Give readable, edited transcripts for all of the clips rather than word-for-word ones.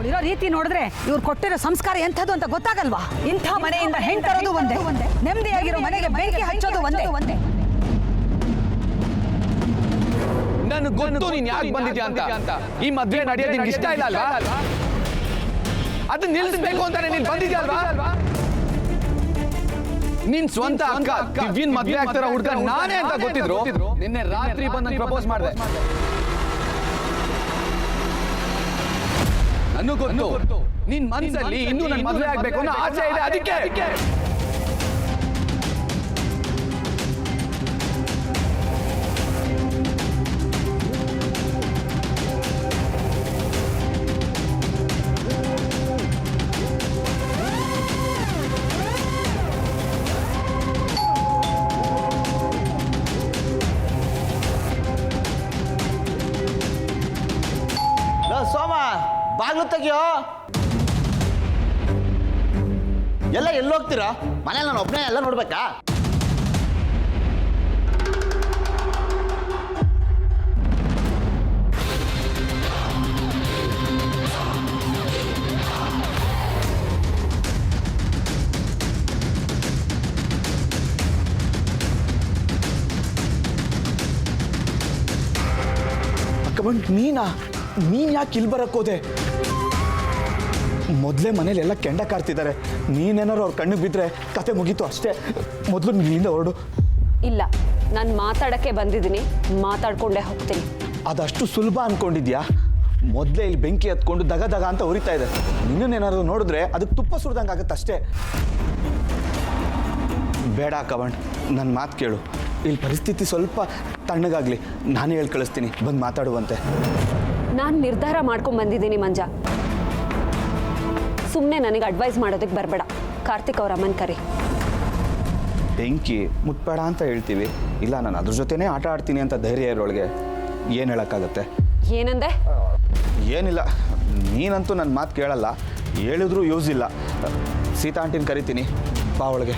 ಅವಳಿರೋ ರೀತಿ ನೋಡಿದ್ರೆ ಇವ್ರು ಕೊಟ್ಟಿರೋ ಸಂಸ್ಕಾರ ಎಂಥದ್ದು ಅಂತ ಗೊತ್ತಾಗಲ್ವಾ? ಇಂಥ ಮನೆಯಿಂದ ಹೆಣ್ಣು ತರೋದು ಒಂದೇ, ನೆಮ್ಮದಿಯಾಗಿರೋ ಮನೆಗೆ ಬೆಂಕಿ ಹಚ್ಚೋದು ಒಂದೇ. ನನಗೆ ಗೊತ್ತು ನೀನ್ ಯಾಕೆ ಬಂದಿದ್ಯಾ ಅಂತ. ಈ ಮದ್ವೆ ನಡೆಯೋದು ನಿಂಗೆ ಇಷ್ಟ ಇಲ್ಲ ಅಲ್ವಾ? ಅದು ನಿಲ್ಲಿಸ್ಬೇಕು ಅಂತಾನೆ ನೀನ್ ಬಂದಿದ್ಯಾ ಅಲ್ವಾ? ನಿನ್ ಸ್ವಂತ ಅಕ್ಕ ದಿವ್ಯನ್ ಮದ್ವೆ ಆಗ್ತಾರ ಹುಡ್ಗ ನಾನೇ ಅಂತ ಗೊತ್ತಿದ್ರು ನಿನ್ನೆ ರಾತ್ರಿ ಬಂದು ಪ್ರಪೋಸ್ ಮಾಡಿದೆ. ನನಗೂ ಗೊತ್ತು ನಿನ್ ಮನಸ್ಸಲ್ಲಿ ಇನ್ನೂ ನನ್ ಮದ್ವೆ ಆಗ್ಬೇಕು ಅನ್ನೋ ಆಸೆ ಇದೆ. ಅದಕ್ಕೆ ಸೋಮ ಬಾಗ್ಲು ತೆಗಿಯೋ. ಎಲ್ಲಿ ಹೋಗ್ತೀರಾ? ಮನೇಲಿ ನಾನು ಒಬ್ಬನೇ ಎಲ್ಲ ನೋಡ್ಬೇಕಾ? ನೀನ್ ಯಾಕೆ ಇಲ್ಲಿ ಬರಕ್ಕೋದೆ? ಮೊದಲೇ ಮನೇಲಿ ಎಲ್ಲ ಕೆಂಡ ಕಾರ್ತಿದ್ದಾರೆ. ನೀನೇನಾರು ಅವ್ರ ಕಣ್ಣಿಗೆ ಬಿದ್ದರೆ ಕತೆ ಮುಗೀತು ಅಷ್ಟೇ. ಮೊದಲು ಇಲ್ಲಿಂದ ಹೊರಡು. ಇಲ್ಲ, ನಾನು ಮಾತಾಡೋಕ್ಕೆ ಬಂದಿದ್ದೀನಿ, ಮಾತಾಡ್ಕೊಂಡೇ ಹೋಗ್ತೀನಿ. ಅದಷ್ಟು ಸುಲಭ ಅನ್ಕೊಂಡಿದ್ಯಾ? ಮೊದಲೇ ಇಲ್ಲಿ ಬೆಂಕಿ ಹತ್ಕೊಂಡು ದಗ ಅಂತ ಉರಿತಾ ಇದೆ. ನಿನ್ನನ್ನೇನಾದ್ರು ನೋಡಿದ್ರೆ ಅದಕ್ಕೆ ತುಪ್ಪ ಸುರಿದಂಗೆ ಆಗುತ್ತೆ ಅಷ್ಟೇ. ಬೇಡ ಕವಣ್, ನನ್ನ ಮಾತು ಕೇಳು. ಇಲ್ಲಿ ಪರಿಸ್ಥಿತಿ ಸ್ವಲ್ಪ ತಣ್ಣಗಾಗಲಿ, ನಾನೇ ಹೇಳಿ ಕಳಿಸ್ತೀನಿ, ಬಂದು ಮಾತಾಡುವಂತೆ. ನಾನು ನಿರ್ಧಾರ ಮಾಡ್ಕೊಂಡು ಬಂದಿದ್ದೀನಿ ಮಂಜ. ಸುಮ್ಮನೆ ನನಗೆ ಅಡ್ವೈಸ್ ಮಾಡೋದಕ್ಕೆ ಬರಬೇಡ. ಕಾರ್ತಿಕ್ ಅವ್ರ ಅಮ್ಮನ ಕರಿ. ಬೆಂಕಿ ಮುಟ್ಬೇಡ ಅಂತ ಹೇಳ್ತೀವಿ, ಇಲ್ಲ ನಾನು ಅದ್ರ ಜೊತೆನೇ ಆಟ ಆಡ್ತೀನಿ ಅಂತ ಧೈರ್ಯ ಇರೋಳಿಗೆ ಏನು ಹೇಳೋಕ್ಕಾಗತ್ತೆ? ಏನಂದೆ? ಏನಿಲ್ಲ, ನೀನಂತೂ ನನ್ನ ಮಾತು ಕೇಳಲ್ಲ, ಹೇಳಿದ್ರೂ ಯೂಸ್ ಇಲ್ಲ. ಸೀತಾ ಆಂಟಿನ ಕರಿತೀನಿ, ಬಾ ಒಳಗೆ.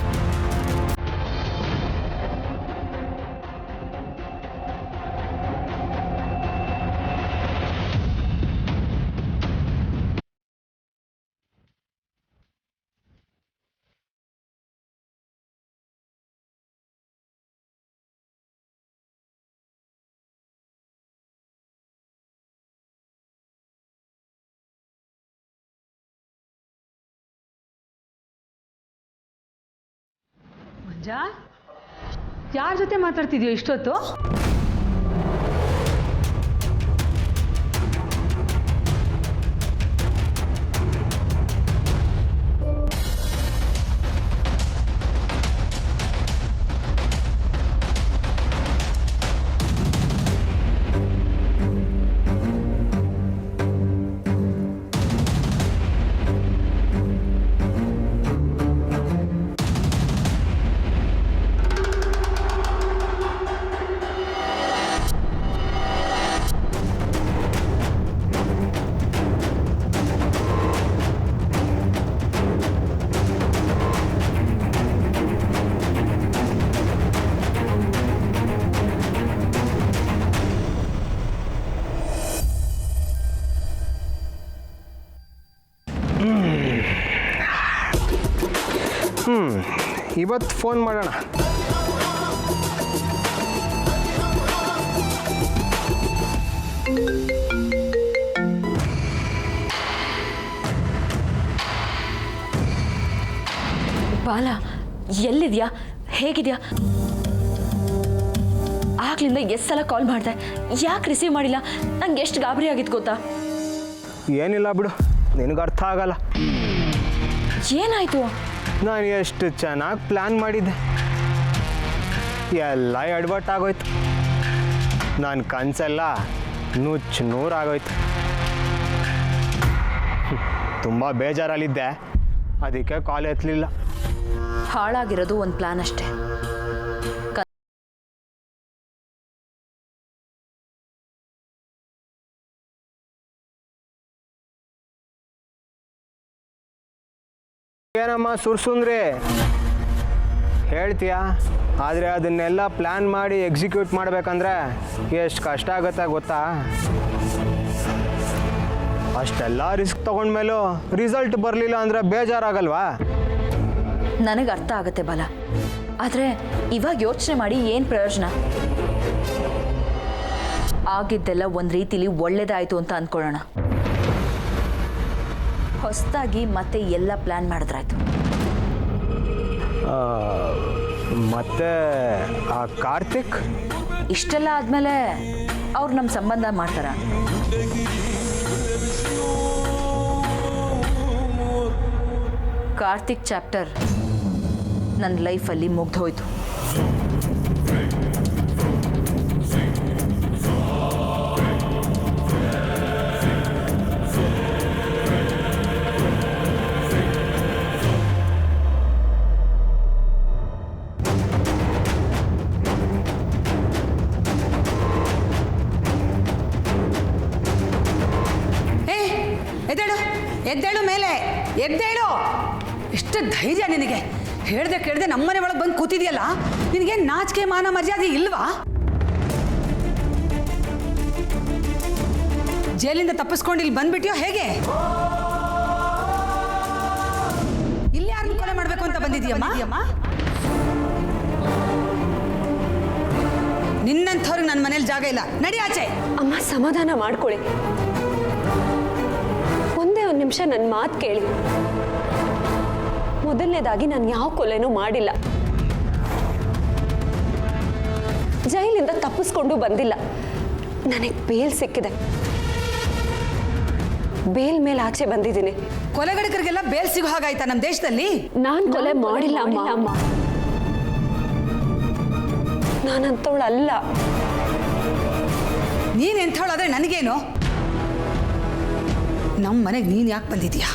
ಯಾರ ಜೊತೆ ಮಾತಾಡ್ತಿದ್ಯೋ ಇಷ್ಟೊತ್ತು? ಇವತ್ತು ಫೋನ್ ಮಾಡೋಣ. ಬಾಲ, ಎಲ್ಲಿದ್ಯಾ? ಹೇಗಿದ್ಯಾ? ಆಗ್ಲಿಂದ ಎಷ್ಟು ಸಲ ಕಾಲ್ ಮಾಡಿದೆ, ಯಾಕೆ ರಿಸೀವ್ ಮಾಡಿಲ್ಲ? ನಂಗೆ ಎಷ್ಟು ಗಾಬರಿ ಆಗಿತ್ತು ಗೊತ್ತಾ? ಏನಿಲ್ಲ ಬಿಡು, ನಿನಗೆ ಅರ್ಥ ಆಗಲ್ಲ. ಏನಾಯ್ತು? ನಾನು ಎಷ್ಟು ಚೆನ್ನಾಗಿ ಪ್ಲ್ಯಾನ್ ಮಾಡಿದ್ದೆ, ಎಲ್ಲ ಎಡವಟ್ಟು ಆಗೋಯ್ತು. ನನ್ನ ಕನಸೆಲ್ಲ ನೂರಾಗೋಯ್ತು. ತುಂಬ ಬೇಜಾರಲ್ಲಿದ್ದೆ, ಅದಕ್ಕೆ ಕಾಲ್ ಎತ್ತಲಿಲ್ಲ. ಹಾಳಾಗಿರೋದು ಒಂದು ಪ್ಲಾನ್ ಅಷ್ಟೇ. ಏನಮ್ಮ ಸುರ್ಸುಂದ್ರೆ ಹೇಳ್ತೀಯಾ? ಆದರೆ ಅದನ್ನೆಲ್ಲ ಪ್ಲ್ಯಾನ್ ಮಾಡಿ ಎಕ್ಸಿಕ್ಯೂಟ್ ಮಾಡಬೇಕಂದ್ರೆ ಎಷ್ಟು ಕಷ್ಟ ಆಗುತ್ತೆ ಗೊತ್ತಾ? ಅಷ್ಟೆಲ್ಲ ರಿಸ್ಕ್ ತಗೊಂಡ್ಮೇಲೂ ರಿಸಲ್ಟ್ ಬರಲಿಲ್ಲ ಅಂದರೆ ಬೇಜಾರಾಗಲ್ವಾ? ನನಗೆ ಅರ್ಥ ಆಗುತ್ತೆ ಬಲ, ಆದರೆ ಇವಾಗ ಯೋಚನೆ ಮಾಡಿ ಏನು ಪ್ರಯೋಜನ? ಆಗಿದ್ದೆಲ್ಲ ಒಂದು ರೀತಿಲಿ ಒಳ್ಳೇದಾಯಿತು ಅಂತ ಅಂದ್ಕೊಳ್ಳೋಣ. ಹೊಸದಾಗಿ ಮತ್ತೆ ಎಲ್ಲ ಪ್ಲ್ಯಾನ್ ಮಾಡಿದ್ರಾಯ್ತು. ಮತ್ತೆ ಆ ಕಾರ್ತಿಕ್ ಇಷ್ಟೆಲ್ಲ ಆದಮೇಲೆ ಅವ್ರು ನಮ್ಮ ಸಂಬಂಧ ಮಾಡ್ತಾರ? ಕಾರ್ತಿಕ್ ಚಾಪ್ಟರ್ ನನ್ನ ಲೈಫಲ್ಲಿ ಮುಗ್ದೋಯ್ತು. ಎದ್ದೇಳು ಮೇಲೆ, ಎದ್ದೇಳು. ಎಷ್ಟು ಧೈರ್ಯ ನಿನಗೆ? ಹೇಳ್ದೆ ಕೇಳ್ದೆ ನಮ್ಮನೆ ಒಳಗೆ ಬಂದು ಕೂತಿದ್ಯಲ್ಲ, ನಿನಗೆ ನಾಚಿಕೆ ಮಾನ ಮರ್ಯಾದೆ ಇಲ್ವಾ? ಜೈಲಿಂದ ತಪ್ಪಿಸ್ಕೊಂಡು ಇಲ್ಲಿ ಬಂದ್ಬಿಟ್ಟಿಯೋ ಹೇಗೆ? ಇಲ್ಲಿ ಯಾರನ್ನ ಕೊಲೆ ಮಾಡ್ಬೇಕು ಅಂತ ಬಂದಿದ್ಯಮ್ಮ? ನಿನ್ನಂಥವ್ರಿಗೆ ನನ್ನ ಮನೇಲಿ ಜಾಗ ಇಲ್ಲ, ನಡಿ ಆಚೆ. ಅಮ್ಮ ಸಮಾಧಾನ ಮಾಡ್ಕೊಳ್ಳಿ, ಒಂದೇ ಒಂದು ನಿಮಿಷ ನನ್ನ ಮಾತು ಕೇಳಿ. ಮೊದಲನೇದಾಗಿ ನಾನು ಯಾವ ಕೊಲೆನೂ ಮಾಡಿಲ್ಲ, ಜೈಲಿಂದ ತಪ್ಪಿಸ್ಕೊಂಡು ಬಂದಿಲ್ಲ. ನನಗೆ ಬೇಲ್ ಸಿಕ್ಕಿದೆ, ಬೇಲ್ ಮೇಲೆ ಆಚೆ ಬಂದಿದ್ದೀನಿ. ಕೊಲೆಗಡಕರಿಗೆಲ್ಲ ಬೇಲ್ ಸಿಗೋ ಹಾಗಾಯ್ತಾ ನಮ್ಮ ದೇಶದಲ್ಲಿ? ನಾನು ಕೊಲೆ ಮಾಡಿಲ್ಲ ಅಮ್ಮ, ನಾನಂತವಳಲ್ಲ. ನೀನ್ ಎಂಥವಳಾದ್ರೆ ನನಗೇನು? ನಮ್ಮ ಮನೆಗೆ ನೀನ್ ಯಾಕೆ ಬಂದಿದ್ಯಾ?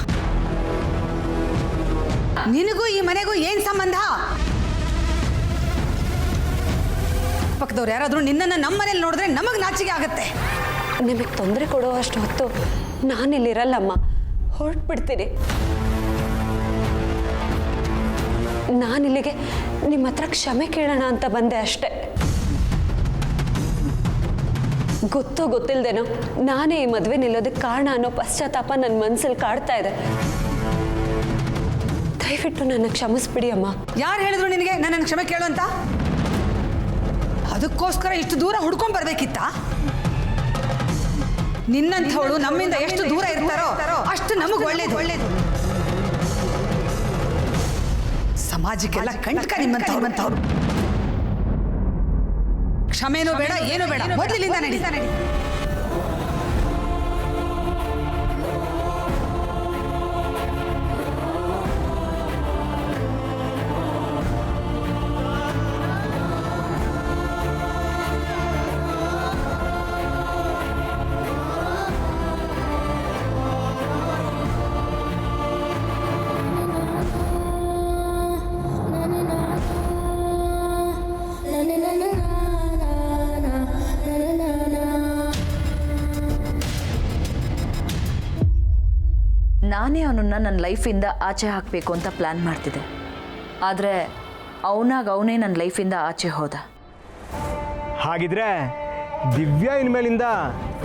ನಿನಗೂ ಈ ಮನೆಗೂ ಏನ್ ಸಂಬಂಧ? ಪಕ್ಕದವ್ರು ಯಾರಾದ್ರೂ ನಿನ್ನನ್ನು ನಮ್ಮ ಮನೇಲಿ ನೋಡಿದ್ರೆ ನಮಗ್ ನಾಚಿಕೆ ಆಗತ್ತೆ. ನಿಮಗೆ ತೊಂದರೆ ಕೊಡೋ ಅಷ್ಟು ಹೊತ್ತು ನಾನಿಲ್ಲಿರಲ್ಲಮ್ಮ, ಹೊರಟ್ಬಿಡ್ತೀನಿ. ನಾನಿಲ್ಲಿಗೆ ನಿಮ್ಮ ಹತ್ರ ಕ್ಷಮೆ ಕೇಳೋಣ ಅಂತ ಬಂದೆ ಅಷ್ಟೆ. ಗೊತ್ತೋ ಗೊತ್ತಿಲ್ದೇನೋ ನಾನೇ ಈ ಮದುವೆ ನಿಲ್ಲೋದಕ್ಕೆ ಕಾರಣ ಅನ್ನೋ ಪಶ್ಚಾತ್ತಾಪ ನನ್ನ ಮನಸ್ಸಲ್ಲಿ ಕಾಡ್ತಾ ಇದೆ. ದಯವಿಟ್ಟು ನನ್ನ ಕ್ಷಮಿಸ್ಬಿಡಿ ಅಮ್ಮ. ಯಾರು ಹೇಳಿದ್ರು ನಿನಗೆ ನನ್ನನ್ನು ಕ್ಷಮೆ ಕೇಳು ಅಂತ? ಅದಕ್ಕೋಸ್ಕರ ಇಷ್ಟು ದೂರ ಹುಡ್ಕೊಂಡ್ ಬರ್ಬೇಕಿತ್ತ? ನಿನ್ನಂಥವಳು ನಮ್ಮಿಂದ ಎಷ್ಟು ದೂರ ಇರ್ತಾರೋ ಅಷ್ಟು ನಮಗ್ ಒಳ್ಳೇದು. ಸಮಾಜಕ್ಕೆಲ್ಲ ಕಂಟಕ ನಿಮ್ಮಂಥವ್ರು. ಕ್ಷಮೆನೂ ಬೇಡ, ಏನೂ ಬೇಡ, ಮೊದಲಿನಿಂದ ನಡಿ. ನಾನೇ ಅವನನ್ನು ನನ್ನ ಲೈಫಿಂದ ಆಚೆ ಹಾಕಬೇಕು ಅಂತ ಪ್ಲ್ಯಾನ್ ಮಾಡ್ತಿದ್ದೆ, ಆದರೆ ಅವನೇ ನನ್ನ ಲೈಫಿಂದ ಆಚೆ ಹೋದ. ಹಾಗಿದ್ರೆ ದಿವ್ಯಾ ಇನ್ಮೇಲಿಂದ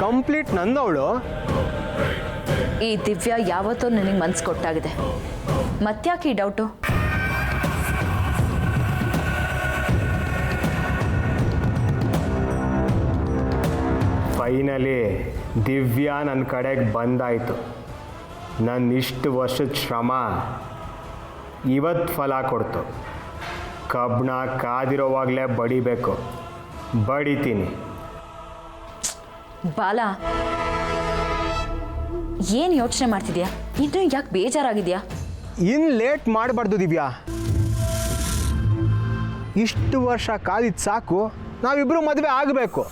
ಕಂಪ್ಲೀಟ್ ನನ್ನವಳು. ಈ ದಿವ್ಯಾ ಯಾವತ್ತೋ ನಿನಗೆ ಮನ್ಸು ಕೊಟ್ಟಾಗಿದೆ, ಮತ್ತ್ಯಾಕೆ ಈ ಡೌಟು? ಫೈನಲಿ ದಿವ್ಯಾ ನನ್ನ ಕಡೆಗೆ ಬಂದಾಯಿತು. ನನ್ನ ಇಷ್ಟು ವರ್ಷದ ಶ್ರಮ ಇವತ್ತು ಫಲ ಕೊಡ್ತು. ಕಬ್ಬಣ ಕಾದಿರೋವಾಗಲೇ ಬಡಿಬೇಕು, ಬಡಿತೀನಿ. ಬಾಲ, ಏನು ಯೋಚನೆ ಮಾಡ್ತಿದ್ಯಾ? ಇನ್ನೂ ಯಾಕೆ ಬೇಜಾರಾಗಿದೆಯಾ? ಇನ್ನು ಲೇಟ್ ಮಾಡಬಾರ್ದು ದಿವ್ಯಾ. ಇಷ್ಟು ವರ್ಷ ಕಾದಿದ್ದು ಸಾಕು, ನಾವಿಬ್ಬರು ಮದುವೆ ಆಗಬೇಕು.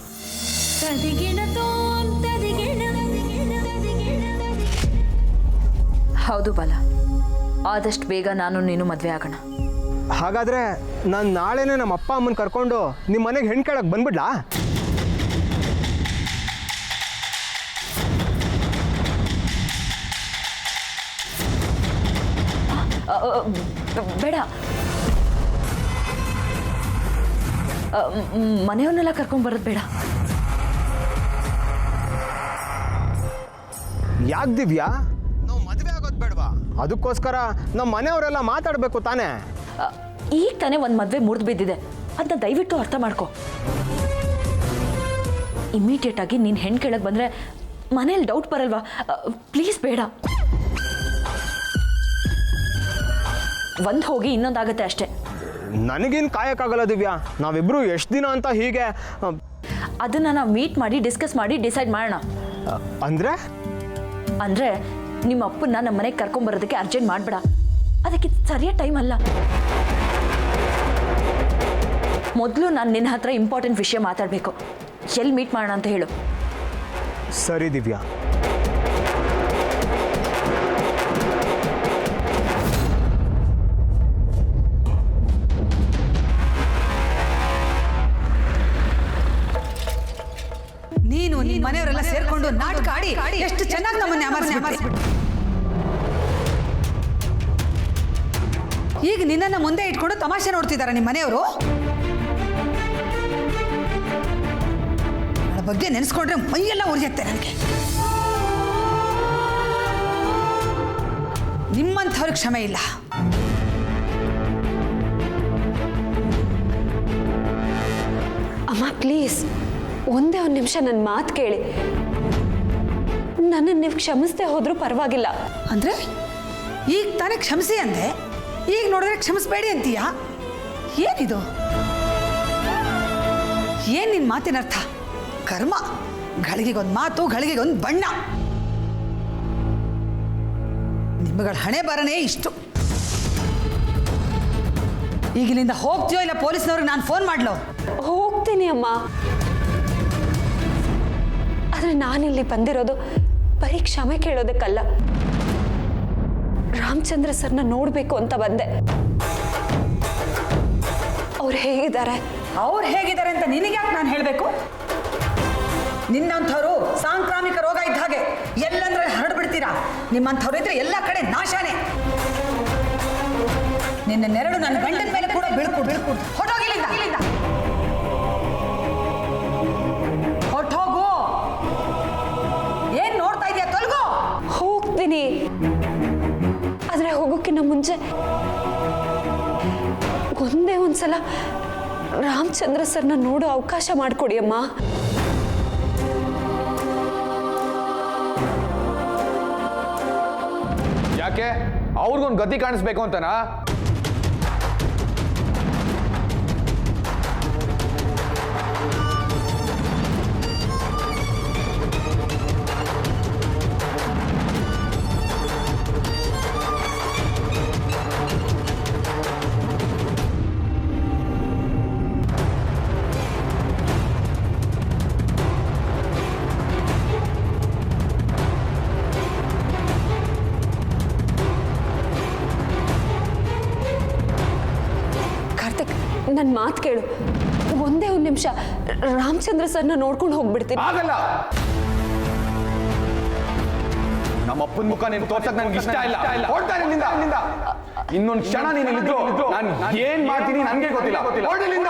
ಹೌದು ಬಾಲ, ಆದಷ್ಟು ಬೇಗ ನಾನು ನೀನು ಮದುವೆ ಆಗೋಣ. ಹಾಗಾದರೆ ನಾನು ನಾಳೆನೇ ನಮ್ಮ ಅಪ್ಪ ಅಮ್ಮನ ಕರ್ಕೊಂಡು ನಿಮ್ಮ ಮನೆಗೆ ಹೆಣ್ಣು ಕೇಳಕ್ಕೆ ಬಂದ್ಬಿಡ್ಲಾ? ಬೇಡ, ಮನೆಯವನ್ನೆಲ್ಲ ಕರ್ಕೊಂಡು ಬರೋದು ಬೇಡ. ಯಾಕೆ ದಿವ್ಯಾ ನಾವು ಮದುವೆ ಆಗೋದು ಬೇಡವಾ? ಅದಕ್ಕೋಸ್ಕರ ನಮ್ಮ ಮನೆಯವರೆಲ್ಲ ಮಾತಾಡಬೇಕು ತಾನೇ. ಈಗ ತಾನೇ ಒಂದು ಮದುವೆ ಮುರಿದು ಬಿದ್ದಿದೆ, ಅದನ್ನ ದಯವಿಟ್ಟು ಅರ್ಥ ಮಾಡ್ಕೊ. ಇಮಿಡಿಯೇಟ್ ಆಗಿ ನೀನು ಹೆಣ್ಣು ಕೇಳಕ್ಕೆ ಬಂದರೆ ಮನೇಲಿ ಡೌಟ್ ಬರಲ್ವಾ? ಪ್ಲೀಸ್ ಬೇಡ. ಒಂದು ಹೋಗಿ ಇನ್ನೊಂದಾಗತ್ತೆ ಅಷ್ಟೇ. ನನಗೇನು ಕಾಯಕ್ಕಾಗಲ್ಲ ದಿವ್ಯಾ, ನಾವಿಬ್ರು ಎಷ್ಟು ದಿನ ಅಂತ ಹೀಗೆ ಅದನ್ನು ನಾವು ಮೀಟ್ ಮಾಡಿ ಡಿಸ್ಕಸ್ ಮಾಡಿ ಡಿಸೈಡ್ ಮಾಡೋಣ. ಅಂದರೆ ನಿಮ್ಮ ಅಪ್ಪನ್ನ ನಮ್ಮ ಮನೆಗೆ ಕರ್ಕೊಂಬರೋದಕ್ಕೆ ಅರ್ಜೆಂಟ್ ಮಾಡಬೇಡ, ಅದಕ್ಕೆ ಸರಿಯಾದ ಟೈಮ್ ಅಲ್ಲ. ಮೊದಲು ನಾನು ನಿನ್ನ ಹತ್ರ ಇಂಪಾರ್ಟೆಂಟ್ ವಿಷಯ ಮಾತಾಡಬೇಕು. ಎಲ್ಲಿ ಮೀಟ್ ಮಾಡೋಣ ಅಂತ ಹೇಳು. ಸರಿ ದಿವ್ಯಾ. ನೀನು ನಿಮ್ಮ ಮನೆಯವರೆಲ್ಲ ಸೇರ್ಕೊಂಡು ನಾಟಕ ಆಡಿ ಎಷ್ಟು ಚೆನ್ನಾಗಿ ನಮ್ಮನ್ನ ಯಾಮಾರಿಸ್ಬಿಟ್ಟು. ಈಗ ನಿನ್ನನ್ನು ಮುಂದೆ ಇಟ್ಕೊಂಡು ತಮಾಷೆ ನೋಡ್ತಿದ್ದಾರೆ ನಿಮ್ಮ ಮನೆಯವರು. ಅವಳ ಬಗ್ಗೆ ನೆನೆಸ್ಕೊಂಡ್ರೆ ಮೈಯೆಲ್ಲ ಉರಿಯುತ್ತೆ ನನಗೆ. ನಿಮ್ಮಂಥವ್ರಿಗೆ ಕ್ಷಮೆ ಇಲ್ಲ. ಅಮ್ಮ ಪ್ಲೀಸ್ ಒಂದೇ ಒಂದು ನಿಮಿಷ ನನ್ನ ಮಾತು ಕೇಳಿ. ನನ್ನನ್ನು ನೀವು ಕ್ಷಮಿಸದೆ ಹೋದ್ರೂ ಪರವಾಗಿಲ್ಲ. ಅಂದ್ರೆ ಈಗ ತಾನೇ ಕ್ಷಮಿಸಿ ಅಂದೆ, ಈಗ ನೋಡಿದ್ರೆ ಕ್ಷಮಿಸ್ಬೇಡಿ ಅಂತೀಯಾ? ಏನಿದು? ಏನ್ ನಿನ್ ಮಾತಿನ ಅರ್ಥ? ಕರ್ಮ, ಗಳಿಗೆಗೊಂದು ಮಾತು, ಗಳಿಗೆಗೊಂದು ಬಣ್ಣ. ನಿಮ್ಮಗಳ ಹಣೆ ಬರನೇ ಇಷ್ಟು. ಈಗ ಇಲ್ಲಿಂದ ಹೋಗ್ತೀಯೋ ಇಲ್ಲ ಪೊಲೀಸ್ನವ್ರಿಗೆ ನಾನು ಫೋನ್ ಮಾಡ್ಲೋ? ಹೋಗ್ತೀನಿ ಅಮ್ಮ, ಆದರೆ ನಾನಿಲ್ಲಿ ಬಂದಿರೋದು ಬರೀ ಕ್ಷಮೆ ಕೇಳೋದಕ್ಕಲ್ಲ. ರಾಮಚಂದ್ರ ಸರ್ನ ನೋಡಬೇಕು ಅಂತ ಬಂದೆ. ಅವ್ರು ಹೇಗಿದ್ದಾರೆ? ಅವ್ರು ಹೇಗಿದ್ದಾರೆ ಅಂತ ನಿನಗೆ ಯಾಕೆ ನಾನು ಹೇಳಬೇಕು? ನಿನ್ನಂಥವ್ರು ಸಾಂಕ್ರಾಮಿಕ ರೋಗ ಇದ್ದ ಹಾಗೆ ಎಲ್ಲಂದ್ರೆ ಹರಡ್ಬಿಡ್ತೀರಾ. ನಿಮ್ಮಂಥವ್ರು ಇದ್ರೆ ಎಲ್ಲ ಕಡೆ ನಾಶನೇ. ನಿನ್ನ ನೆರಳು ನನ್ನ ಗಂಡನ ಮೇಲೆ ಕೂಡ ಬೀಳ್ಕು ಹೊಟ್ಟೋಗಿಲ್ಲಿಂದ. ಹೊಟ್ಟೋಗು. ಏನ್ ನೋಡ್ತಾ ಇದೀಯ? ತೊಲಗೋ. ಹೋಗ್ತೀನಿ, ಆದರೆ ಹೋಗೋಕ್ಕಿಂತ ಮುಂಚೆ ಒಂದೇ ಒಂದ್ಸಲ ರಾಮಚಂದ್ರ ಸರ್ನ ನೋಡೋ ಅವಕಾಶ ಮಾಡಿಕೊಡಿ ಅಮ್ಮ. ಯಾಕೆ ಅವ್ರಿಗೊಂದು ಗತಿ ಕಾಣಿಸ್ಬೇಕು ಅಂತನಾ? ನನ್ನ ಮಾತು ಕೇಳು, ಒಂದೇ ಒಂದು ನಿಮಿಷ ರಾಮಚಂದ್ರ ಸರ್ನ ನೋಡ್ಕೊಂಡು ಹೋಗ್ಬಿಡ್ತೀನಿ. ಆಗಲ್ಲ. ನಮ್ಮ ಅಪ್ಪನ ಮುಖ ನೀನು ತೋರ್ಸಕ್ ನನ್ಗೆ ಇಷ್ಟ ಇಲ್ಲ. ಹೊರಡ್ತಾರೆ ಇಲ್ಲಿಂದ. ಇನ್ನೊಂದು ಕ್ಷಣ ನೀನು ಇಲ್ಲಿದ್ರು ನಾನು ಏನ್ ಮಾಡ್ತೀನಿ ನನಗೆ ಗೊತ್ತಿಲ್ಲ. ಹೊರಡಿಲ್ಲಿಂದ.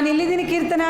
ನಾನು ಇಲ್ಲಿದ್ದೀನಿ ಕೀರ್ತನ.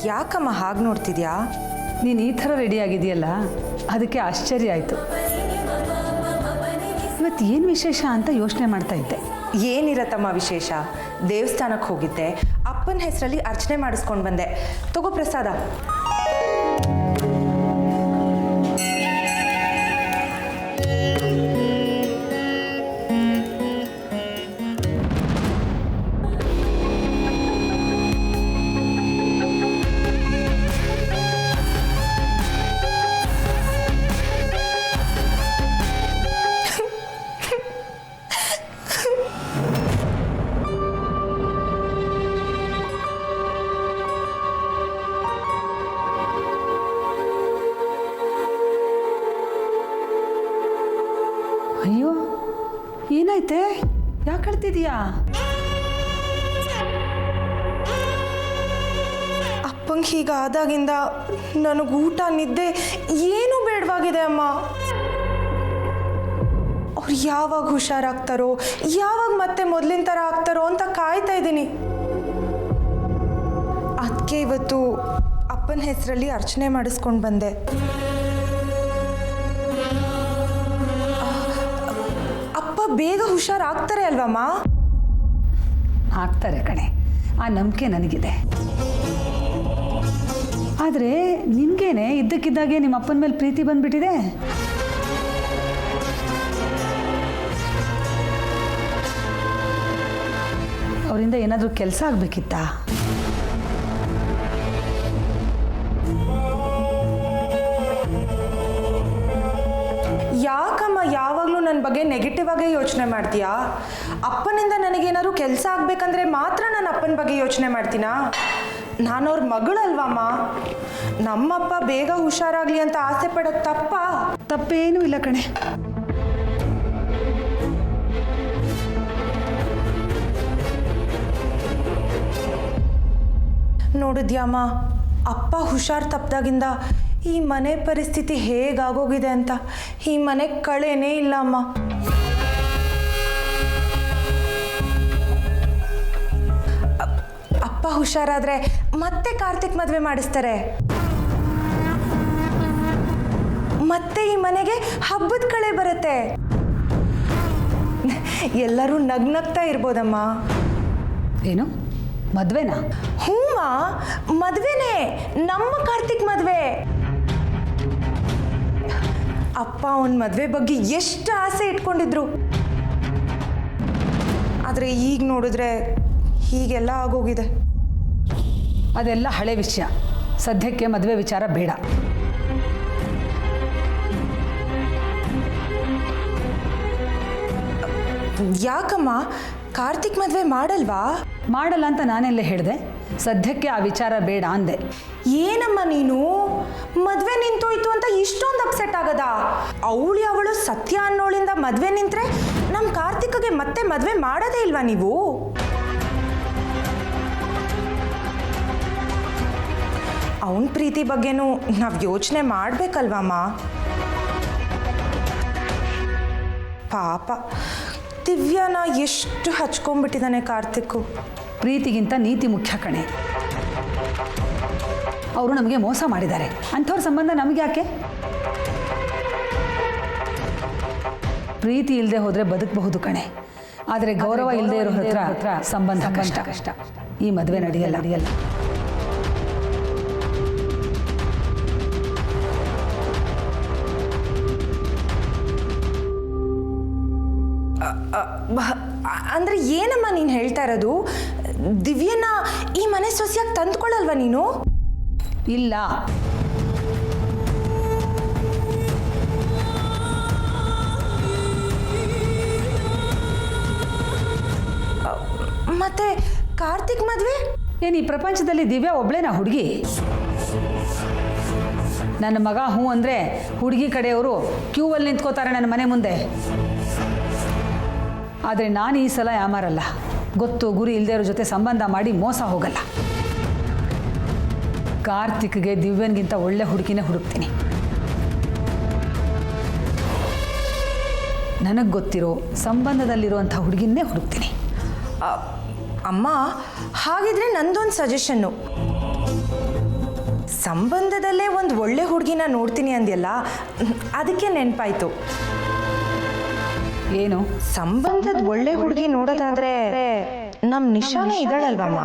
ಯಾಕಮ್ಮ ಹಾಗೆ ನೋಡ್ತಿದ್ಯಾ? ನೀನು ಈ ಥರ ರೆಡಿ ಆಗಿದೆಯಲ್ಲ ಅದಕ್ಕೆ ಆಶ್ಚರ್ಯ ಆಯಿತು. ಇವತ್ತು ಏನು ವಿಶೇಷ ಅಂತ ಯೋಚನೆ ಮಾಡ್ತಾ ಇದ್ದೆ. ಏನಿರತ್ತಮ್ಮ ವಿಶೇಷ? ದೇವಸ್ಥಾನಕ್ಕೆ ಹೋಗಿದ್ದೆ, ಅಪ್ಪನ ಹೆಸರಲ್ಲಿ ಅರ್ಚನೆ ಮಾಡಿಸ್ಕೊಂಡು ಬಂದೆ. ತಗೋ ಪ್ರಸಾದ. ಅಯ್ಯೋ, ಏನಾಯ್ತೆ? ಯಾಕೆ ಹೇಳ್ತಿದೀಯಾ? ಅಪ್ಪಂಗೆ ಹೀಗಾದಾಗಿಂದ ನನಗೆ ಊಟ ನಿದ್ದೆ ಏನೂ ಬೇಡವಾಗಿದೆ ಅಮ್ಮ. ಅವ್ರು ಯಾವಾಗ ಹುಷಾರಾಗ್ತಾರೋ, ಯಾವಾಗ ಮತ್ತೆ ಮೊದಲಿನ ಥರ ಆಗ್ತಾರೋ ಅಂತ ಕಾಯ್ತಾ ಇದ್ದೀನಿ. ಅದಕ್ಕೆ ಇವತ್ತು ಅಪ್ಪನ ಹೆಸರಲ್ಲಿ ಅರ್ಚನೆ ಮಾಡಿಸ್ಕೊಂಡು ಬಂದೆ. ಅಪ್ಪ ಬೇಗ ಹುಷಾರಾಗ್ತಾರೆ ಅಲ್ವಮ್ಮ? ಆಗ್ತಾರೆ ಕಣೆ, ಆ ನಂಬಿಕೆ ನನಗಿದೆ. ಆದರೆ ನಿನಗೇನೆ ಇದ್ದಕ್ಕಿದ್ದಾಗೆ ನಿಮ್ಮ ಅಪ್ಪನ ಮೇಲೆ ಪ್ರೀತಿ ಬಂದ್ಬಿಟ್ಟಿದೆ. ಅವರಿಂದ ಏನಾದರೂ ಕೆಲಸ ಆಗಬೇಕಿತ್ತಾ? ಯಾಕಮ್ಮ ಯಾವಾಗಲೂ ನನ್ನ ಬಗ್ಗೆ ನೆಗೆಟಿವ್ ಆಗೇ ಯೋಚನೆ ಮಾಡ್ತೀಯಾ? ಅಪ್ಪನಿಂದ ನನಗೇನಾದ್ರು ಕೆಲಸ ಆಗಬೇಕಂದ್ರೆ ಮಾತ್ರ ನಾನು ಅಪ್ಪನ ಬಗ್ಗೆ ಯೋಚನೆ ಮಾಡ್ತೀನಾ? ನಾನು ಅವ್ರ ಮಗಳಲ್ವಮ್ಮ. ನಮ್ಮಪ್ಪ ಬೇಗ ಹುಷಾರಾಗಲಿ ಅಂತ ಆಸೆ ಪಡೋದು ತಪ್ಪಾ? ತಪ್ಪೇನೂ ಇಲ್ಲ ಕಣೆ. ನೋಡಿದ್ಯಾಮ್ಮ, ಅಪ್ಪ ಹುಷಾರು ತಪ್ಪದಾಗಿಂದ ಈ ಮನೆ ಪರಿಸ್ಥಿತಿ ಹೇಗಾಗೋಗಿದೆ ಅಂತ. ಈ ಮನೆ ಕಳೆನೇ ಇಲ್ಲ ಅಮ್ಮ. ಅಪ್ಪ ಹುಷಾರಾದ್ರೆ ಮತ್ತೆ ಕಾರ್ತಿಕ್ ಮದುವೆ ಮಾಡಿಸ್ತಾರೆ. ಮತ್ತೆ ಈ ಮನೆಗೆ ಹಬ್ಬದ ಕಳೆ ಬರುತ್ತೆ. ಎಲ್ಲರೂ ನಗ್ನಗ್ತಾ ಇರ್ಬೋದಮ್ಮ. ಏನು ಮದುವೆನಾ? ಹೂಮ್ಮ, ಮದುವೆನೇ, ನಮ್ಮ ಕಾರ್ತಿಕ್ ಮದುವೆ. ಅಪ್ಪ ಅವನ ಮದುವೆ ಬಗ್ಗೆ ಎಷ್ಟು ಆಸೆ ಇಟ್ಕೊಂಡಿದ್ರು. ಆದರೆ ಈಗ ನೋಡಿದ್ರೆ ಹೀಗೆಲ್ಲ ಆಗೋಗಿದೆ. ಅದೆಲ್ಲ ಹಳೆ ವಿಷಯ. ಸದ್ಯಕ್ಕೆ ಮದುವೆ ವಿಚಾರ ಬೇಡ. ಯಾಕಮ್ಮ, ಕಾರ್ತಿಕ್ ಮದುವೆ ಮಾಡಲ್ವಾ? ಮಾಡಲ್ಲ ಅಂತ ನಾನೆಲ್ಲ ಹೇಳಿದೆ. ಸದ್ಯಕ್ಕೆ ಆ ವಿಚಾರ ಬೇಡ ಅಂದೆ. ಏನಮ್ಮ ನೀನು, ಮದುವೆ ನಿಂತೋಯ್ತು ಅಂತ ಇಷ್ಟೊಂದು ಅಪ್ಸೆಟ್ ಆಗದ? ಅವಳು ಸತ್ಯ ಅನ್ನೋಳಿಂದ ಮದುವೆ ನಿಂತ್ರೆ ನಮ್ಮ ಕಾರ್ತಿಕ್ಗೆ ಮತ್ತೆ ಮದುವೆ ಮಾಡೋದೇ ಇಲ್ವಾ ನೀವು? ಅವನ ಪ್ರೀತಿ ಬಗ್ಗೆನೂ ನಾವು ಯೋಚನೆ ಮಾಡಬೇಕಲ್ವಮ್ಮ? ಪಾಪ ದಿವ್ಯಾನ ಎಷ್ಟು ಹಚ್ಕೊಂಡ್ಬಿಟ್ಟಿದ್ದಾನೆ ಕಾರ್ತಿಕ್ಕು. ಪ್ರೀತಿಗಿಂತ ನೀತಿ ಮುಖ್ಯ ಕಣೆ. ಅವರು ನಮಗೆ ಮೋಸ ಮಾಡಿದ್ದಾರೆ. ಅಂಥವ್ರ ಸಂಬಂಧ ನಮಗೆ ಯಾಕೆ? ಪ್ರೀತಿ ಇಲ್ಲದೆ ಹೋದರೆ ಬದುಕಬಹುದು ಕಣೆ. ಆದರೆ ಗೌರವ ಇಲ್ಲದೆ ಇರೋ ಹತ್ರ ಸಂಬಂಧ ಕಷ್ಟ. ಈ ಮದುವೆ ನಡೆಯಲ್ಲ. ಅಂದರೆ ಏನಮ್ಮ ನೀನು ಹೇಳ್ತಾ ಇರೋದು? ದಿವ್ಯನ ಈ ಮನೆ ಸೊಸೆಯಾಗಿ ತಂದ್ಕೊಳ್ಳಲ್ವಾ ನೀನು? ಇಲ್ಲ. ಮತ್ತೆ ಕಾರ್ತಿಕ್ ಮದುವೆ? ಏನು ಈ ಪ್ರಪಂಚದಲ್ಲಿ ದಿವ್ಯಾ ಒಬ್ಳೇನಾ ಹುಡುಗಿ? ನನ್ನ ಮಗ ಹ್ಞೂ ಅಂದರೆ ಹುಡುಗಿ ಕಡೆಯವರು ಕ್ಯೂವಲ್ಲಿ ನಿಂತ್ಕೋತಾರೆ ನನ್ನ ಮನೆ ಮುಂದೆ. ಆದರೆ ನಾನು ಈ ಸಲ ಯಾಮಾರಲ್ಲ. ಗೊತ್ತು ಗುರಿ ಇಲ್ಲದೆ ಇರೋ ಜೊತೆ ಸಂಬಂಧ ಮಾಡಿ ಮೋಸ ಹೋಗಲ್ಲ. ಕಾರ್ತಿಕ್ಗೆ ದಿವ್ಯನ್ಗಿಂತ ಒಳ್ಳೆ ಹುಡುಗಿನೇ ಹುಡುಕ್ತೀನಿ. ನನಗೆ ಗೊತ್ತಿರೋ ಸಂಬಂಧದಲ್ಲಿರುವಂಥ ಹುಡುಗಿನೇ ಹುಡುಕ್ತೀನಿ. ಅಮ್ಮ, ಹಾಗಿದ್ರೆ ನಂದೊಂದು ಸಜೆಷನ್ನು. ಸಂಬಂಧದಲ್ಲೇ ಒಂದು ಒಳ್ಳೆ ಹುಡುಗಿನ ನೋಡ್ತೀನಿ ಅಂದ್ಯಲ್ಲ, ಅದಕ್ಕೆ ನೆನಪಾಯ್ತು. ಏನು? ಸಂಬಂಧದ ಒಳ್ಳೆ ಹುಡುಗಿ ನೋಡೋದಾದ್ರೆ ನಮ್ಮ ನಿಶಾನೇ ಇದ್ದಾಳಲ್ವಮ್ಮ?